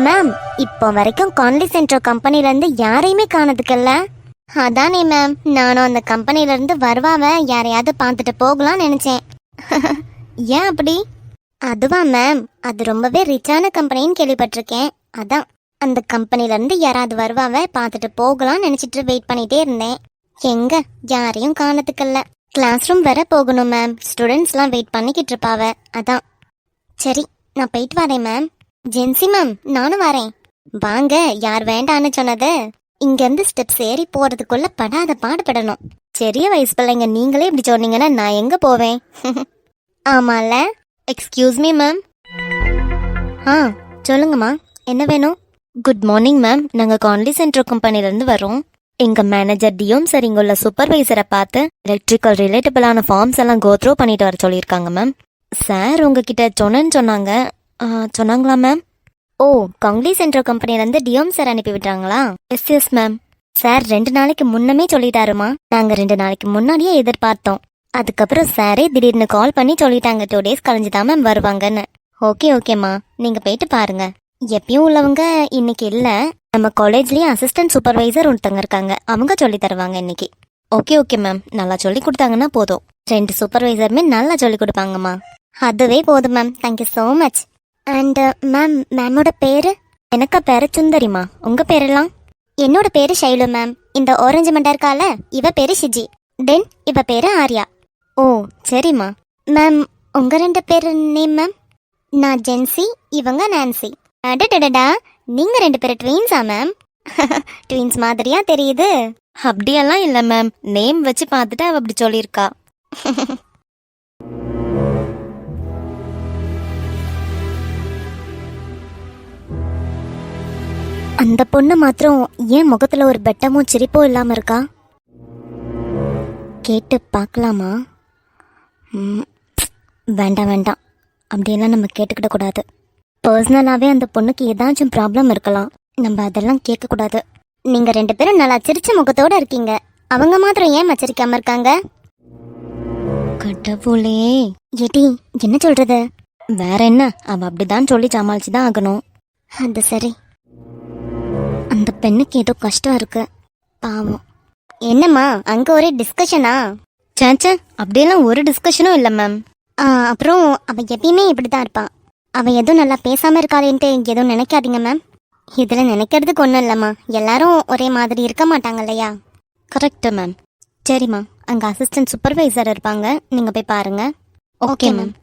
Ma'am, இப்போ வரைக்கும் Connolly Santro கம்பெனிலேருந்து யாரையுமே காணதுக்கல்ல. அதானே மேம், நானும் அந்த கம்பெனிலேருந்து வருவாவ யாரையாவது பார்த்துட்டு போகலாம்னு நினச்சேன். ஏன் அப்படி? அதுவா மேம், அது ரொம்பவே ரிச்சான கம்பெனின்னு கேள்விப்பட்டிருக்கேன். அதான் அந்த கம்பெனிலேருந்து யாராவது வருவாவ பார்த்துட்டு போகலாம்னு நினச்சிட்டு வெயிட் பண்ணிகிட்டே இருந்தேன். எங்க யாரையும் காணதுக்கல்ல. கிளாஸ் ரூம் வர போகணும் மேம், ஸ்டூடெண்ட்ஸ்லாம் வெயிட் பண்ணிக்கிட்டு இருப்பாவ. அதான். சரி, நான் போயிட்டு வரேன் மேம். ஜென்சி மேம், நானும் வரேன். வாங்க, யார் வேண்டான்னு சொன்னது? இங்கேருந்து ஸ்டெப்ஸ் ஏறி போகிறதுக்குள்ள படாத பாடுபடணும். பெரிய வயசு பிள்ளைங்க நீங்களே இப்படி சொன்னீங்கன்னா நான் எங்கே போவேன்? ஆமால. Excuse me ma'am. சொல்லுங்கம்மா, என்ன வேணும்? குட் மார்னிங் மேம், நாங்கள் கான்லி சென்ட்ரோ கம்பெனிலேருந்து வரோம். எங்கள் மேனேஜர் டியோம் சார் இங்கே உள்ள சூப்பர்வைசரை பார்த்து எலக்ட்ரிக்கல் ரிலேட்டபிளான ஃபார்ம்ஸ் எல்லாம் கோத்ரோ பண்ணிட்டு வர சொல்லியிருக்காங்க மேம். சார் உங்ககிட்ட சொன்னாங்க. சொன்னாங்களா மேம்? ஓ, கான்லி சென்ட்ரோ கம்பெனிலேருந்து டியோம் சார் அனுப்பி விட்டாங்களா? Yes ma'am. சார் 2 நாளைக்கு முன்னமே சொல்லிட்டாருமா. நாங்கள் 2 நாளைக்கு முன்னாடியே எதிர்பார்த்தோம். அதுக்கப்புறம் சாரே திடீர்னு கால் பண்ணி சொல்லிட்டாங்க 2 டேஸ் கழிஞ்சுதான் மேம் வருவாங்கன்னு. ஓகேம்மா, நீங்கள் போயிட்டு பாருங்க. எப்பயும் உள்ளவங்க இன்னைக்கு இல்லை. நம்ம காலேஜ்லேயே அசிஸ்டன்ட் சூப்பர்வைசர் ஒருத்தங்க இருக்காங்க, அவங்க சொல்லி தருவாங்க இன்னைக்கு. ஓகே மேம், நல்லா சொல்லி கொடுத்தாங்கன்னா போதும். 2 சூப்பர்வைசருமே நல்லா சொல்லி கொடுப்பாங்கம்மா. அதுவே போதும் ma'am, thank you so much. And மேமோட பேரு? எனக்கு பேரு சுந்தரிமா. உங்கள் பேரெல்லாம்? என்னோட பேரு ஷைலு மேம். இந்த ஆரஞ்சு மண்டை இருக்கால, இவ பேரு ஷிஜி. தென் இவ பேரு ஆர்யா. ஓ சரிம்மா. மேம், உங்கள் 2 பேர் நேம் மேம்? நான் ஜென்சி, இவங்க நான்சி. அடடடா, நீங்கள் 2 பேர் ட்வீன்ஸா மேம்? ட்வீன்ஸ் மாதிரியா தெரியுது. அப்படியெல்லாம் இல்லை மேம், நேம் வச்சு பார்த்துட்டு அவ அப்படி சொல்லியிருக்கா. அந்த பொண்ணு மாத்திரம் ஏன் முகத்துல ஒரு பெட்டமும் சிரிப்போ இல்லாம இருக்கா? கேட்டு பார்க்கலாமா? வேண்டாம், அப்படியெல்லாம் நம்ம கேட்டுக்கிட கூடாது. பர்சனலாவே அந்த பொண்ணுக்கு ஏதாச்சும் ப்ராப்ளம் இருக்கலாம், நம்ம அதெல்லாம் கேட்கக்கூடாது. நீங்க 2 பேரும் நல்லா சிரிச்ச முகத்தோட இருக்கீங்க, அவங்க மாத்திரம் ஏன் வச்சிருக்காம இருக்காங்க? கடவுளே, ஏடி என்ன சொல்றது? வேற என்ன, அவ அப்படிதான் சொல்லி சமாளிச்சுதான் ஆகணும். அது சரி. அந்த பெண்ணுக்கு ஏதோ கஷ்டம் இருக்கு, பாவம். என்னம்மா, அங்க ஒரே டிஸ்கஷனா? சேச்சே, அப்படியெல்லாம் ஒரு டிஸ்கஷனும் இல்லை மேம். அப்புறம் அவ எப்பயுமே இப்படிதான் இருப்பா. அவ எதுவும் நல்லா பேசாம இருக்காளேன்ட்டு எதுவும் நினைக்காதீங்க மேம். இதுல நினைக்கிறதுக்கு ஒன்றும் இல்லைம்மா, எல்லாரும் ஒரே மாதிரி இருக்க மாட்டாங்க இல்லையா? Correct ma'am. சரிம்மா, அங்கே அசிஸ்டன்ட் சூப்பர்வைசர் இருப்பாங்க, நீங்க போய் பாருங்க. Okay ma'am.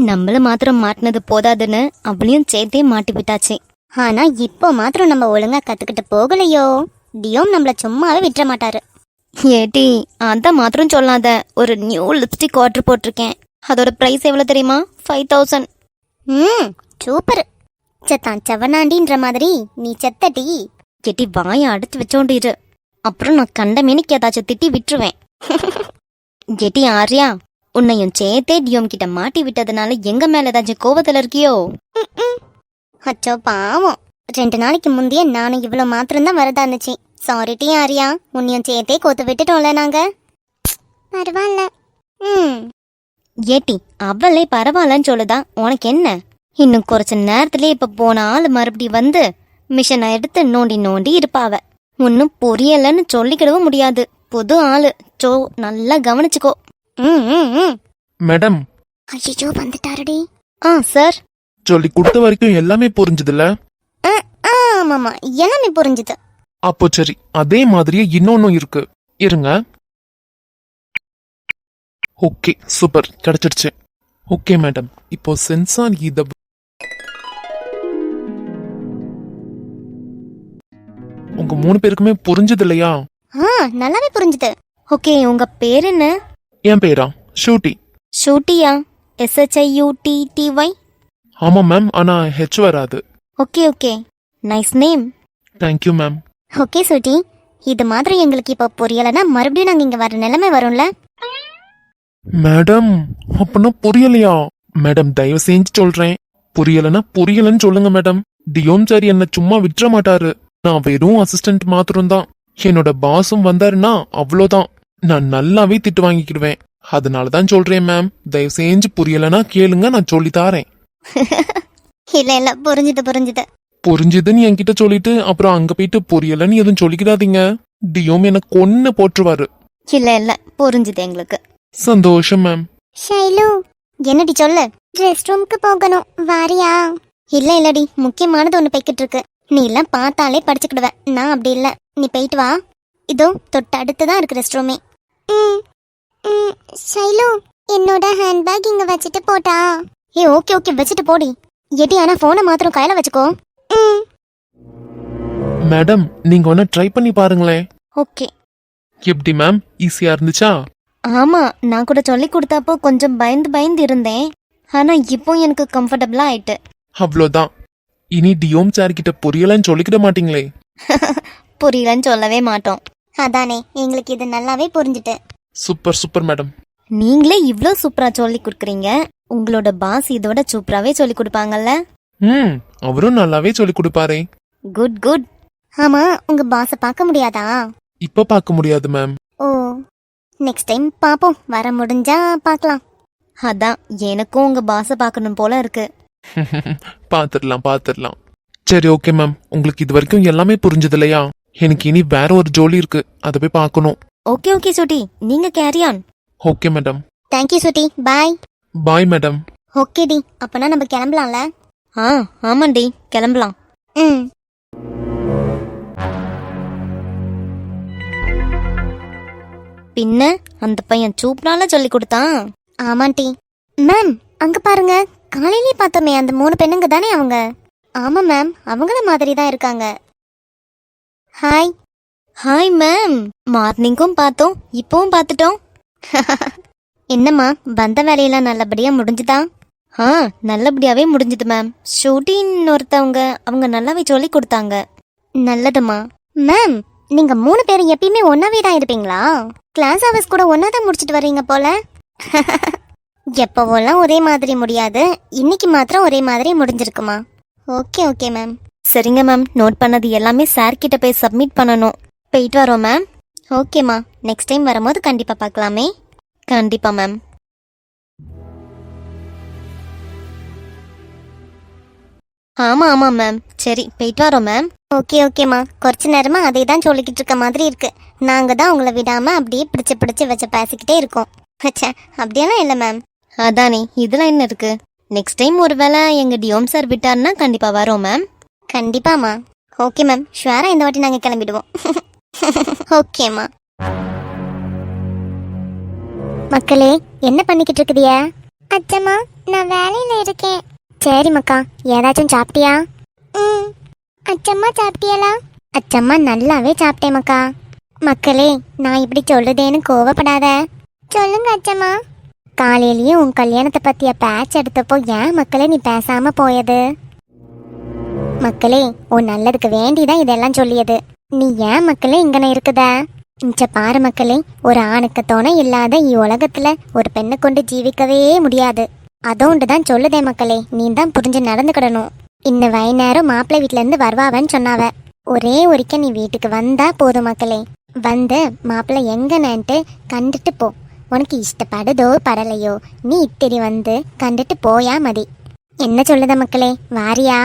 நம்மள மாத்திரம் மாட்டினது போதாதுன்னு அவளையும் சேர்த்தே மாட்டி விட்டாச்சு. ஆனா இப்போ மாத்திரம் நம்ம ஒழுங்கா கத்துக்கிட்டு போகலையோ, டியோம் நம்மள சும்மாவே விட்டுற மாட்டாரு. ஏடி, அதான் மாத்திரம் சொல்லாத. ஒரு நியூ லிப்ஸ்டிக் ஆர்டர் போட்டிருக்கேன். அதோட பிரைஸ் எவ்வளவு தெரியுமா? 5000. சூப்பர். செத்தான் செவனாண்டின்ற மாதிரி நீ செத்தடி. கேட்டி, வாயை அடைச்சு வச்சோண்டு இரு, அப்புறம் நான் கண்ட மேனிக்கு ஏதாச்சும் திட்டி விட்டுருவேன். கேட்டி ஆர்யா, உன்னையும் சேர்த்தே டியோம் கிட்ட மாட்டி விட்டதுனால எங்க மேல ஏதாச்சும் கோவத்துல இருக்கியோ? அச்சோ பாவம், 2 நாளைக்கு முந்தைய நானும் இவ்வளவு மாத்திரம் தான் வரதா இருந்துச்சு. சாரி டி ஆர்யா, உன்னையும் சேர்த்தே கோத்து விட்டுட்டோம்ல நாங்க. பரவாயில்ல. ஏட்டி, அவளே பரவாயில்லன்னு சொல்லுதா, உனக்கு என்ன? இன்னும் கொஞ்ச நேரத்திலே இப்ப போன ஆளு மறுபடியும் வந்து மிஷனை எடுத்து நோண்டி நோண்டி இருப்பாவ. ஒன்னும் புரியலன்னு சொல்லிக்கிடவும் முடியாது. புது ஆளு. சோ நல்லா கவனிச்சுக்கோ. மேடம். ஐயோ வந்துட்டாரடி. சார். சொல்லி கொடுத்த வரைக்கும் எல்லாமே புரிஞ்சுதுல? ஆமாமா எல்லாமே புரிஞ்சுது. அப்போ சரி, அதே மாதிரியே இன்னொன்னும் இருக்கு, இருங்க. ஓகே சூப்பர், கிடைச்சிடுச்சு. ஓகே மேடம், இப்போ சென்சார் இத உங்க 3 பேருக்குமே புரிஞ்சது இல்லையா? நல்லாவே புரிஞ்சுது. ஓகே, உங்க பேர் என்ன? என் பேரா ஷூட்டி. ஷூட்டியா? SHIUTTY? ஆமா மேம், ஆனா ஹெச் வராது. Okay okay, nice name. Thank you ma'am. Okay Shutty, இது மாதிரி எங்களுக்கு இப்போ புரியலன்னா மறுபடியும் நாங்க இங்க வர நிலைமை வரும்ல? மேடம் அப்பனா புரியலையா? மேடம் தயவு செஞ்சு சொல்றேன், புரியலன்னா புரியலன்னு சொல்லுங்க மேடம். டியோம் சார் என்ன சும்மா விட்டுற மாட்டாரு. நான் வெறும் அசிஸ்டன்ட் மாத்திரம் தான். என்னோட பாஸும் வந்தாருன்னா அவ்வளோதான், நான் நல்லாவே திட்டு வாங்கிக்கிடுவேன். அதனாலதான் சொல்றேன் மேம், தயவு செஞ்சு புரியலன்னா கேளுங்க, நான் சொல்லி தாரேன். இல்ல இல்ல, புரிஞ்சுது புரிஞ்சுது. புரிஞ்சுதுன்னு என்கிட்ட சொல்லிட்டு அப்புறம் அங்க போயிட்டு புரியலன்னு எதுவும் சொல்லிக்கிடாதீங்க. டியோம் எனக்கு கொன்னு போட்டுருவாரு. இல்ல இல்ல, புரிஞ்சுது எங்களுக்கு. சந்தோஷம் மேம். ஷைலு, என்னடி சொல்லு? ரெஸ்ட் ரூமுக்கு போகணும், வாரியா? இல்ல இல்லடி, முக்கியமானது ஒண்ணு போய்கிட்டு இருக்கு. நீ எல்லாம் பார்த்தாலே படிச்சுக்கிடுவ, நான் அப்படி இல்ல. நீ போயிட்டு வா, இதோ தொட்டு அடுத்துதான் இருக்கு ரெஸ்ட் ரூமே. ஷைலு, என்னோட ஹேண்ட்பேக் இங்க வச்சுட்டு போட்டா? ஓகே ஓகே, வச்சுட்டு போடி. எடி, ஆனா போனை மாத்திரம் கையில வச்சுக்கோ. மேடம் நீங்க ஒன்னு ட்ரை பண்ணி பாருங்களேன். ஓகே. எப்படி மேம், ஈஸியா இருந்துச்சா? ஆமா, நான் கூட சொல்லி கொடுத்தப்போ கொஞ்சம் பயந்து பயந்து இருந்தேன். ஆனா இப்போ எனக்கு கம்ஃபர்டபுளா ஆயிட்டு. அவ்வளோதான். இனி டியோம் சார் கிட்ட புரியலன்னு சொல்லிக்கிட மாட்டீங்களே? புரியலன்னு சொல்லவே மாட்டோம். அதானே, எங்களுக்கு இது நல்லாவே புரிஞ்சுட்டு. Super super madam. நீங்களே இவ்ளோ சூப்பரா சொல்லி கொடுக்குறீங்க, உங்களோட பாஸ் இதோட சூப்பராவே சொல்லி கொடுப்பாங்கல்ல? அவரும் நல்லாவே சொல்லி கொடுப்பாரே. Good good. ஆமா, உங்க பாஸ பார்க்க முடியாதா? இப்ப பார்க்க முடியாது மேம். ஓ, நெக்ஸ்ட் டைம் பாப்போம், வர முடிஞ்சா பார்க்கலாம். அதான் எனக்கும் உங்க பாஸ பார்க்கணும் போல இருக்கு. பாத்துடலாம் பாத்துடலாம். சரி ஓகே மேம், உங்களுக்கு இது வரைக்கும் எல்லாமே புரிஞ்சது இல்லையா? எனக்கு இனி வேற ஒரு ஜோலி இருக்கு, அதை போய் பார்க்கணும். ஓகே ஓகே சுட்டி, நீங்க carry on. Okay madam. Thank you Chutti, bye. Bye madam. Okay டி, அப்பனா நம்ம கிளம்பலாம்ல? ஆமாண்டி, கிளம்பலாம். பின்ன அந்த பையன் சூப்பரால சொல்லி கொடுத்தான். ஆமாண்டி. மேம், அங்க பாருங்க, காலையிலே பார்த்தோமே அந்த 3 பெண்ணுங்க தானே அவங்க? ஆமா மேம், அவங்கள மாதிரி தான் இருக்காங்க. ஹாய். ஹாய் மேம், மார்னிங்கும் பார்த்தோம், இப்பவும் பார்த்துட்டோம். என்னம்மா, வந்த வேலையெல்லாம் நல்லபடியா முடிஞ்சுதா? நல்லபடியாவே முடிஞ்சுது மேம். ஷூட்டின்னு ஒருத்தவங்க, அவங்க நல்லாவே சொல்லி கொடுத்தாங்க. நல்லதுமா. மேம், நீங்க 3 பேரும் எப்பயுமே ஒன்னாவே தான் இருப்பீங்களா? கிளாஸ் ஹவர்ஸ் கூட ஒன்னா தான் முடிச்சிட்டு வர்றீங்க போல. எப்போவெல்லாம் ஒரே மாதிரி முடியாது, இன்னைக்கு மாத்திரம் ஒரே மாதிரி முடிஞ்சிருக்குமா? Okay okay ma'am. சரிங்க மேம், நோட் பண்ணது எல்லாமே சார் கிட்ட போய் சப்மிட் பண்ணணும். போயிட்டு வரோம் மேம். ஓகேம்மா, நெக்ஸ்ட் டைம் வரும்போது கண்டிப்பா பார்க்கலாமே. கண்டிப்பா மேம். ஆமா ஆமா மேம். சரி, போயிட்டு வரோம் மேம். ஓகே ஓகேம்மா, கொஞ்ச நேரமா அதே தான் சொல்லிக்கிட்டு இருக்க மாதிரி இருக்கு. நாங்க தான் உங்களை விடாம அப்படியே பிடிச்சு பிடிச்சு வச்சு பேசிக்கிட்டே இருக்கோம். அச்சா, அப்படியெல்லாம் இல்லை மேம். அதானே, இதெல்லாம் என்ன இருக்கு? நெக்ஸ்ட் டைம் ஒருவேளை எங்க டியோம் சார் விட்டாருன்னா கண்டிப்பா வரோம் மேம். கண்டிப்பாமா. ஓகே மேம், ஷுவரா இந்த வாட்டி நாங்க கிளம்பிடுவோம். ஓகேம்மா. மக்களே, என்ன பண்ணிக்கிட்டு இருக்குதிய? அச்சம்மா, நான் வேலையில இருக்கேன். சரி மக்கா, ஏதாச்சும் சாப்பிட்டியா? அச்சம்மா சாப்பிட்டியலா? அச்சம்மா நல்லாவே சாப்பிட்டேன் மக்கா. மக்களே, நான் இப்படி சொல்லுதேன்னு கோவப்படாத. சொல்லுங்க அச்சம்மா. காலையிலயே உன் கல்யாணத்தை பத்திய பேட்ச் எடுத்தப்போ ஏன் மக்களே நீ பேசாம போயது? மக்களே, உன் நல்லதுக்கு வேண்டிதான் இதெல்லாம் சொல்லியது. நீ ஏன் மக்களே இங்கன இருக்குத? இங்க பாரு மக்களே, ஒரு ஆணுக்கு துணை இல்லாத உலகத்துல ஒரு பெண்ணை கொண்டு ஜீவிக்கவே முடியாது. அதோண்டுதான் சொல்லுதே மக்களே, நீ தான் புரிஞ்சு நடந்துக்கிடணும். இன்னும் வைநேரம் மாப்பிள்ளை வீட்டுல இருந்து வருவாவன்னு சொன்னாவ. ஒரே ஒருக்க நீ வீட்டுக்கு வந்தா போதும் மக்களே. வந்து மாப்பிள்ளை எங்கன்னு கண்டுட்டு போ. உனக்கு இஷ்டப்படுதோ படலையோ, நீ இத்திரி வந்து கண்டுட்டு போயா மதி. என்ன சொல்லுத மக்களே, வாரியா?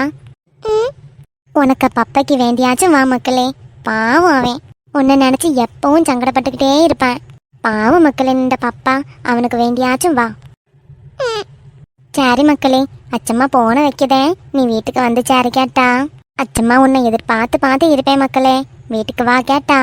உனக்கு பப்பைக்கு வேண்டியாச்சும் வா மக்களே. பாவம் அவன் உன்னை நினைச்சு எப்பவும் சங்கடப்பட்டுக்கிட்டே இருப்பேன். பாவம் மக்களே, இந்த பப்பா அவனுக்கு வேண்டியாச்சும் வா. சரி மக்களே, அச்சம்மா போன வைக்கதே, நீ வீட்டுக்கு வந்து சேரு கேட்டா. அச்சம்மா உன்னை எதிர்பார்த்து பார்த்து இருப்பேன் மக்களே, வீட்டுக்கு வா கேட்டா.